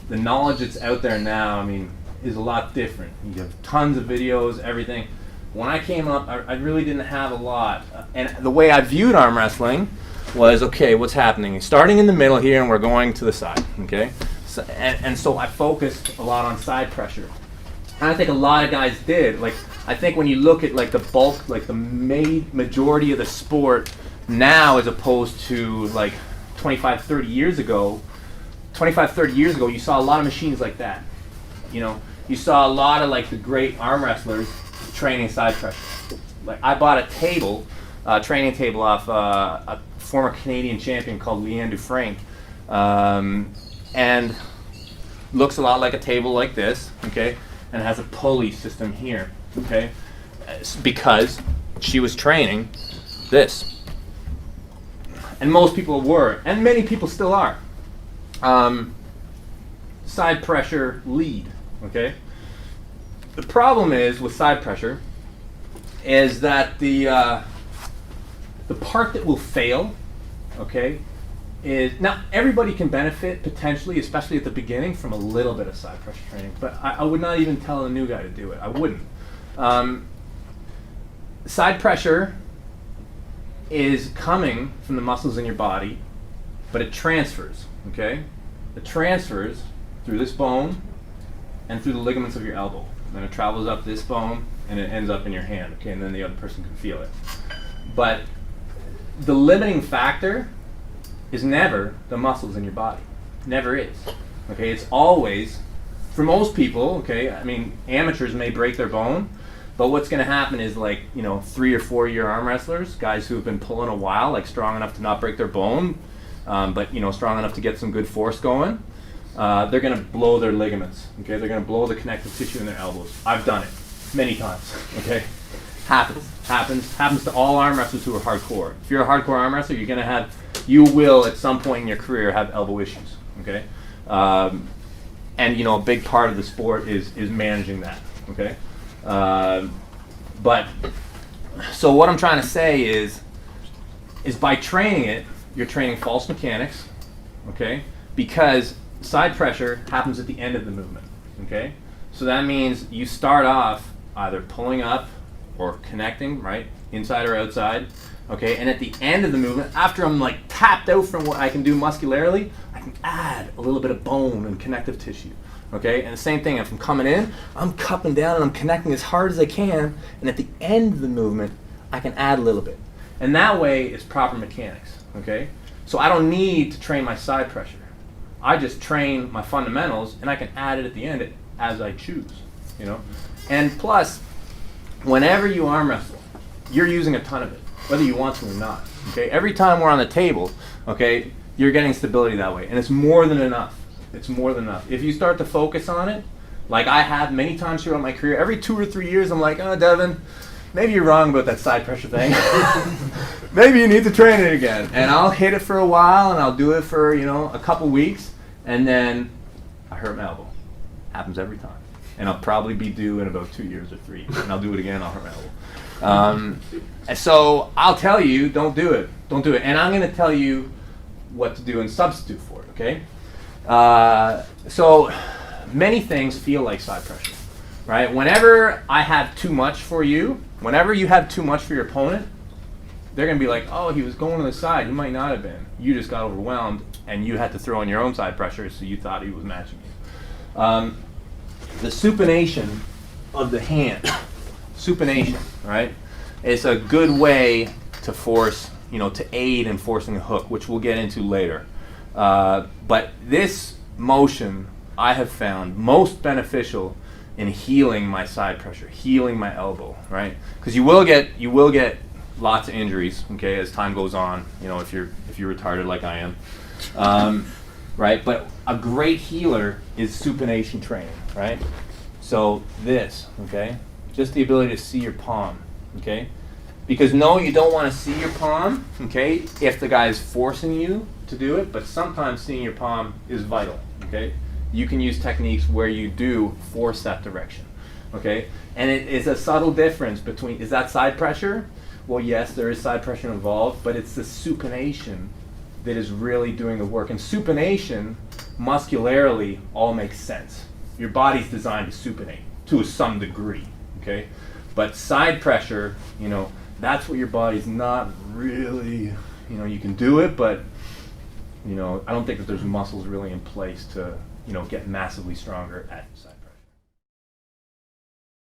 the knowledge that's out there now, I mean, is a lot different. You have tons of videos, everything. When I came up, I really didn't have a lot. And the way I viewed arm wrestling was, okay, what's happening? Starting in the middle here, and we're going to the side, okay? So, and so I focused a lot on side pressure. And I think a lot of guys did. Like, I think when you look at like the bulk, like the majority of the sport now, as opposed to like 25, 30 years ago, you saw a lot of machines like that. You know, you saw a lot of like the great arm wrestlers training side pressure. Like, I bought a table, training table off a former Canadian champion called Leanne Dufresne, and looks a lot like a table like this, okay, and it has a pulley system here, okay, because she was training this. And most people were, and many people still are. Side pressure lead, okay? The problem is with side pressure is that the part that will fail, okay, is, now everybody can benefit potentially, especially at the beginning, from a little bit of side pressure training, but I would not even tell a new guy to do it. I wouldn't. Side pressure is coming from the muscles in your body, but it transfers, okay? It transfers through this bone and through the ligaments of your elbow. Then it travels up this bone and it ends up in your hand, okay, and then the other person can feel it. But the limiting factor is never the muscles in your body. Never is. Okay, it's always, for most people, okay, I mean, amateurs may break their bone, but what's going to happen is, like, you know, 3 or 4 year arm wrestlers, guys who have been pulling a while, like strong enough to not break their bone, but, you know, strong enough to get some good force going, they're going to blow their ligaments, okay? They're going to blow the connective tissue in their elbows. I've done it many times, okay? Happens to all arm wrestlers who are hardcore. If you're a hardcore arm wrestler, you will at some point in your career have elbow issues, okay? And, you know, a big part of the sport is managing that, okay? But, so what I'm trying to say is by training it, you're training false mechanics, okay? Because side pressure happens at the end of the movement, okay? So that means you start off either pulling up or connecting, right? Inside or outside, okay? And at the end of the movement, after I'm like tapped out from what I can do muscularly, I can add a little bit of bone and connective tissue, okay? And the same thing, if I'm coming in, I'm cupping down and I'm connecting as hard as I can, and at the end of the movement, I can add a little bit. And that way, it's proper mechanics, okay? So I don't need to train my side pressure. I just train my fundamentals, and I can add it at the end as I choose, you know? And plus, whenever you arm wrestle, you're using a ton of it, whether you want to or not, okay? Every time we're on the table, okay, you're getting stability that way, and it's more than enough. It's more than enough. If you start to focus on it, like I have many times throughout my career, every 2 or 3 years, I'm like, oh, Devon, maybe you're wrong about that side pressure thing. Maybe you need to train it again. And I'll hit it for a while, and I'll do it for, you know, a couple weeks, and then I hurt my elbow. Happens every time. And I'll probably be due in about 2 years or 3, and I'll do it again, I'll hurt my elbow. And so I'll tell you, don't do it. Don't do it. And I'm going to tell you what to do and substitute for it, okay? So many things feel like side pressure, right? Whenever I have too much for you, whenever you have too much for your opponent, they're going to be like, oh, he was going to the side. He might not have been. You just got overwhelmed, and you had to throw in your own side pressure, so you thought he was matching you. The supination of the hand, supination, right, is a good way to force, you know, to aid in forcing a hook, which we'll get into later. But this motion I have found most beneficial in healing my side pressure, healing my elbow, right? Because you will get lots of injuries, okay, as time goes on. You know, if you're retarded like I am, right? But a great healer is supination training, right? So this, okay, just the ability to see your palm, okay? Because no, you don't want to see your palm, okay, if the guy is forcing you to do it, but sometimes seeing your palm is vital, okay? You can use techniques where you do force that direction, okay? And it is a subtle difference between, is that side pressure? Well, yes, there is side pressure involved, but it's the supination that is really doing the work. And supination muscularily all makes sense. Your body's designed to supinate to some degree, okay? But side pressure, you know, that's what your body's not really, you know, you can do it, but, you know, I don't think that there's muscles really in place to, you know, get massively stronger at side pressure.